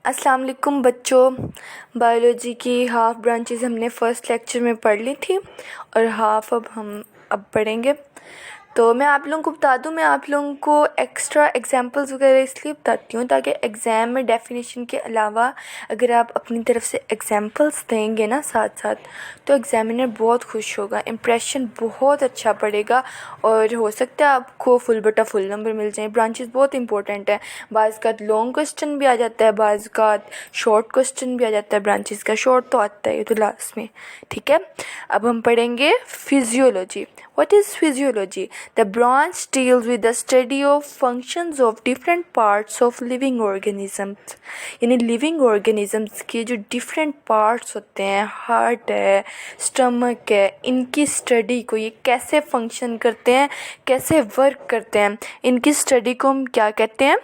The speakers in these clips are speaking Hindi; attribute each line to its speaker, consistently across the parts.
Speaker 1: अस्सलाम वालेकुम बच्चों। बायोलॉजी की हाफ़ ब्रांचेस हमने फ़र्स्ट लेक्चर में पढ़ ली थी और हाफ़ अब पढ़ेंगे। तो मैं आप लोगों को बता दूं, मैं आप लोगों को एक्स्ट्रा एग्जांपल्स वगैरह इसलिए बताती हूँ ताकि एग्ज़ाम में डेफिनेशन के अलावा अगर आप अपनी तरफ से एग्जांपल्स देंगे ना साथ साथ, तो एग्ज़ामिनर बहुत खुश होगा, इम्प्रेशन बहुत अच्छा पड़ेगा और हो सकता है आपको फुल बटा फुल नंबर मिल जाए। ब्रांचेस बहुत इंपॉर्टेंट है। बाज़ का लॉन्ग क्वेश्चन भी आ जाता है, बाज़ का शॉर्ट क्वेश्चन भी आ जाता है। ब्रांचेस का शॉर्ट तो आता है, ये तो लास्ट में, ठीक है। अब हम पढ़ेंगे physiology. What is physiology? The branch deals with the study of functions of different parts of living organisms. यानी living organisms के जो different parts होते हैं, हार्ट है, स्टमक है, इनकी स्टडी को, ये कैसे फंक्शन करते हैं, कैसे वर्क करते हैं, इनकी स्टडी को हम क्या कहते हैं?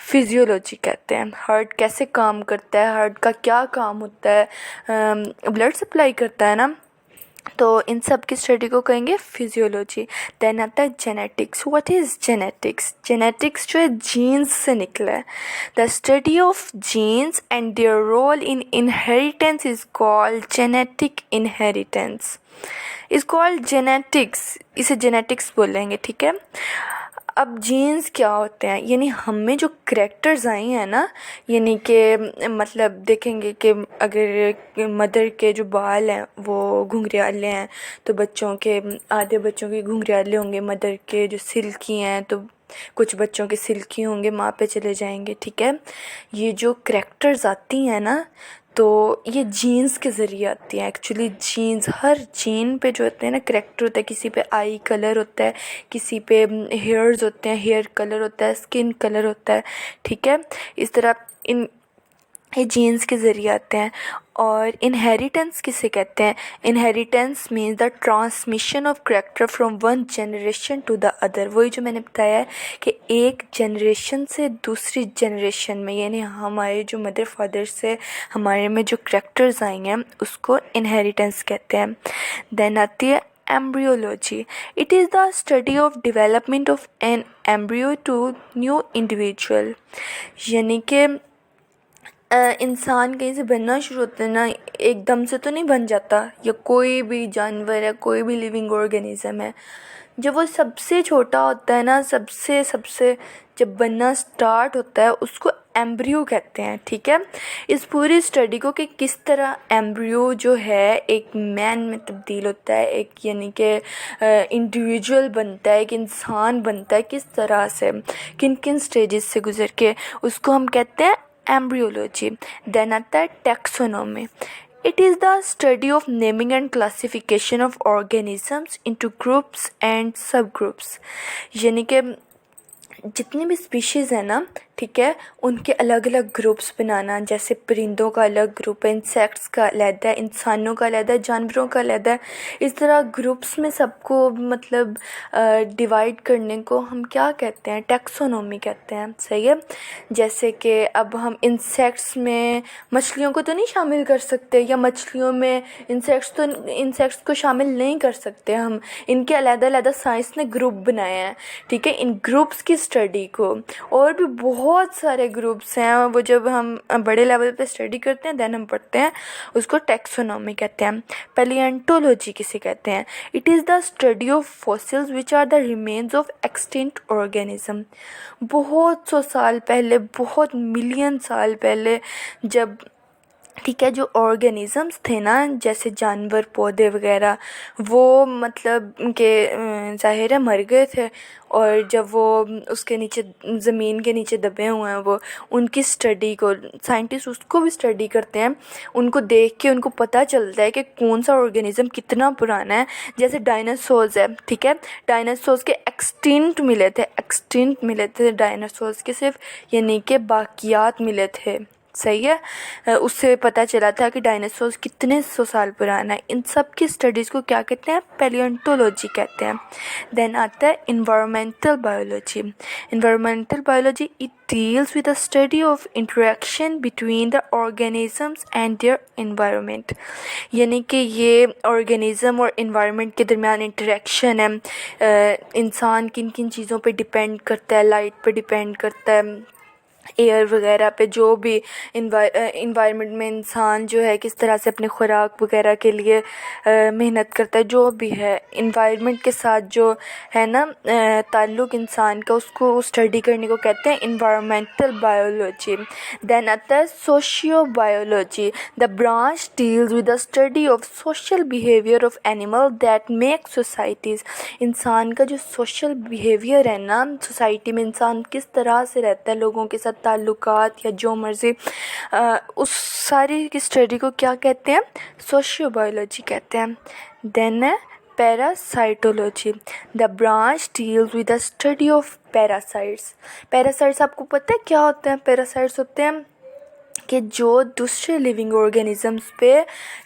Speaker 1: फिजियोलॉजी कहते हैं। हार्ट कैसे काम करता है, हार्ट का क्या काम होता है, ब्लड सप्लाई करता है ना, तो इन सब की स्टडी को कहेंगे फिजियोलॉजी। देन आता है genetics. What is genetics? Genetics जो है जीन्स से निकला है। The study of genes and their role in inheritance is called genetic inheritance. Is called genetics, इसे जेनेटिक्स बोलेंगे, ठीक है। अब जीन्स क्या होते हैं? यानी हमें जो करैक्टर्स आई हैं ना, यानी कि मतलब देखेंगे कि अगर मदर के जो बाल हैं वो घुंघराले हैं तो बच्चों के, आधे बच्चों के घुंघराले होंगे, मदर के जो सिल्की हैं तो कुछ बच्चों के सिल्की होंगे, माँ पे चले जाएंगे, ठीक है। ये जो करैक्टर्स आती हैं ना, तो ये जीन्स के ज़रिए आती हैं। एक्चुअली जीन्स, हर जीन पे जो होते हैं ना करैक्टर होता है। किसी पे आई कलर होता है, किसी पे हेयर्स होते हैं, हेयर कलर होता है, स्किन कलर होता है, ठीक है। इस तरह ये जीन्स के ज़रिए आते हैं। और इनहेरिटेंस किसे कहते हैं? Inheritance means the transmission of character from one generation to the other. वही जो मैंने बताया है कि एक जनरेशन से दूसरी जनरेशन में, यानी हमारे जो मदर फादर से हमारे में जो करैक्टर्स आई हैं उसको इनहेरिटेंस कहते हैं। देन आती है embryology. It is the study of development of an embryo to new individual. यानी कि इंसान कहीं से बनना शुरू होता है ना, एकदम से तो नहीं बन जाता। या कोई भी जानवर है, कोई भी लिविंग ऑर्गेनिज्म है, जब वो सबसे छोटा होता है ना, सबसे सबसे जब बनना स्टार्ट होता है उसको एम्ब्रियो कहते हैं, ठीक है। इस पूरी स्टडी को कि किस तरह एम्ब्रियो जो है एक मैन में तब्दील होता है, एक यानी कि इंडिविजुअल बनता है, एक इंसान बनता है, किस तरह से, किन किन स्टेजेस से गुजर के, उसको हम कहते हैं एम्ब्रियोलॉजी। देन आता है taxonomy. It is the study of naming and classification of organisms into groups and subgroups। यानी कि जितनी भी स्पीशीज़ है ना, ठीक है, उनके अलग अलग ग्रुप्स बनाना। जैसे परिंदों का अलग ग्रुप है, इंसेक्ट्स का अलग है, इंसानों का अलग है, जानवरों का अलग है। इस तरह ग्रुप्स में सबको मतलब डिवाइड करने को हम क्या कहते हैं? टैक्सोनॉमी कहते हैं, सही है। जैसे कि अब हम इंसेक्ट्स में मछलियों को तो नहीं शामिल कर सकते, या मछलियों में इंसेक्ट्स को शामिल नहीं कर सकते हम। इनके अलग-अलग साइंस ने ग्रुप बनाए हैं, ठीक है। इन ग्रुप्स की स्टडी को, और भी बहुत सारे ग्रुप्स हैं, वो जब हम बड़े लेवल पे स्टडी करते हैं देन हम पढ़ते हैं, उसको टैक्सोनॉमी कहते हैं। पैलियोंटोलॉजी किसे कहते हैं? It is the study of fossils which are the remains of extinct organism. बहुत सौ साल पहले, बहुत मिलियन साल पहले, जब, ठीक है, जो ऑर्गेनिज़म्स थे ना, जैसे जानवर, पौधे वगैरह, वो मतलब के ज़ाहिर है मर गए थे, और जब वो उसके नीचे, ज़मीन के नीचे दबे हुए हैं, वो उनकी स्टडी को साइंटिस्ट उसको भी स्टडी करते हैं। उनको देख के उनको पता चलता है कि कौन सा ऑर्गेनिज़म कितना पुराना है। जैसे डायनासोर्स है, ठीक है, डायनासोर्स के एक्सटिंक्ट मिले थे डायनासोर्स के, सिर्फ यानी कि बाकियात मिले थे, सही है। उससे पता चला था कि डायनासोर्स कितने सौ साल पुराना है। इन सब की स्टडीज़ को क्या कहते हैं? पैलियोंटोलॉजी कहते हैं। देन आता है environmental biology. Environmental biology it deals with the study of interaction between the organisms and their environment. यानी कि ये ऑर्गेनिज़म और इन्वायरमेंट के दरमियान इंटरेक्शन है। इंसान किन किन चीज़ों पे डिपेंड करता है, लाइट पे डिपेंड करता है, एयर वगैरह पे, जो भी इन्वायरमेंट में इंसान जो है किस तरह से अपने खुराक वगैरह के लिए मेहनत करता है, जो भी है इन्वायरमेंट के साथ जो है ना ताल्लुक़ इंसान का, उसको स्टडी करने को कहते हैं इन्वायरमेंटल बायोलॉजी। देन आता है socio biology. The branch deals with the study of social behaviour of animal that make societies. इंसान का जो सोशल बिहेवियर है ना, सोसाइटी में इंसान किस तरह से रहता है, लोगों के साथ ताल्लुकात या जो मर्ज़ी, उस सारी की स्टडी को क्या कहते हैं, सोशियो बायोलॉजी कहते हैं। देन है parasitology. The branch deals with the study of parasites. Parasites आपको पता है क्या होते हैं? पैरासाइट्स होते हैं कि जो दूसरे लिविंग ऑर्गेनिजम्स पे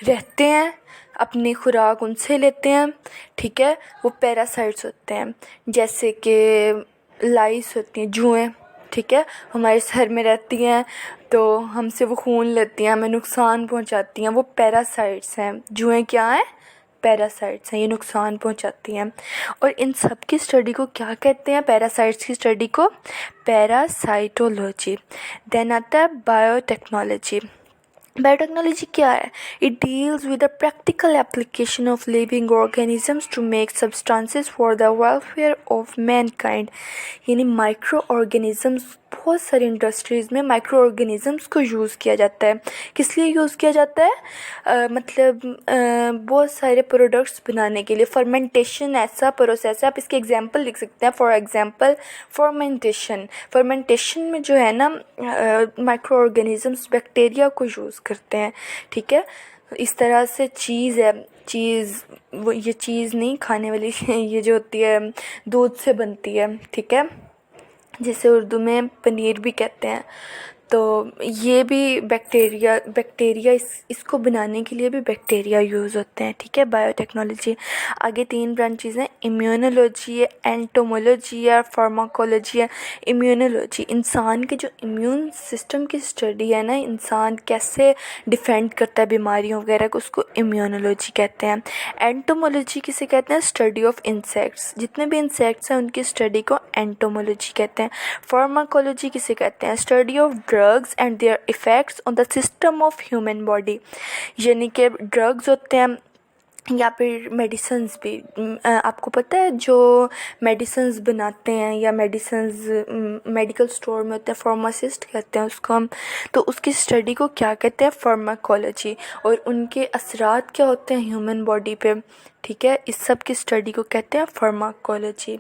Speaker 1: रहते हैं, अपनी खुराक उनसे लेते हैं, ठीक है, वो पैरासाइट्स होते हैं। जैसे कि लाइस होती हैं, जुएँ, ठीक है, हमारे सर में रहती हैं, तो हमसे वो खून लेती हैं, हमें नुकसान पहुंचाती हैं, वो पैरासाइट्स हैं। जुएँ क्या हैं? पैरासाइट्स हैं, ये नुकसान पहुंचाती हैं। और इन सब की स्टडी को क्या कहते हैं? पैरासाइट्स की स्टडी को पैरासाइटोलॉजी। देन आता है बायोटेक्नोलॉजी। बायोटेक्नोलॉजी क्या है? It deals with the practical application of living organisms to make substances for the welfare of mankind. यानी माइक्रो ऑर्गेनिजम्स, बहुत सारी इंडस्ट्रीज़ में माइक्रो ऑर्गेनिजम्स को यूज़ किया जाता है। किस लिए यूज़ किया जाता है? मतलब बहुत सारे प्रोडक्ट्स बनाने के लिए। फर्मेंटेशन ऐसा प्रोसेस है, आप इसके एग्जांपल लिख सकते हैं। फॉर एग्जांपल फर्मेंटेशन में जो है ना माइक्रो ऑर्गेनिजम्स बैक्टीरिया को यूज़ करते हैं, ठीक है। इस तरह से चीज़ है, वो ये चीज़ नहीं खाने वाली ये जो होती है दूध से बनती है, ठीक है, जिसे उर्दू में पनीर भी कहते हैं। तो ये भी बैक्टीरिया इसको बनाने के लिए भी बैक्टीरिया यूज़ होते हैं, ठीक है। बायोटेक्नोलॉजी आगे 3 ब्रांचेज़ हैं, इम्यूनोलॉजी है, एंटोमोलॉजी है, फार्माकोलॉजी है। इम्यूनोलॉजी इंसान के जो इम्यून सिस्टम की स्टडी है ना, इंसान कैसे डिफेंड करता है बीमारियों वगैरह को, उसको इम्यूनोलॉजी कहते हैं। एंटोमोलॉजी किसे कहते हैं? स्टडी ऑफ इंसेक्ट्स, जितने भी इंसेक्ट्स हैं उनकी स्टडी को एंटोमोलॉजी कहते हैं। फार्माकोलॉजी किसे कहते हैं? Study of drugs and their effects on the system of human body. यानी कि ड्रग्स होते हैं या फिर मेडिसिन्स भी। आपको पता है जो मेडिसिन्स बनाते हैं या मेडिकल स्टोर में होते हैं, फार्मासिस्ट कहते हैं उसको हम, तो उसकी स्टडी को क्या कहते हैं? फार्माकोलॉजी। और उनके असरात क्या होते हैं ह्यूमन बॉडी पे, ठीक है, इस सब की स्टडी को कहते हैं फार्माकोलॉजी।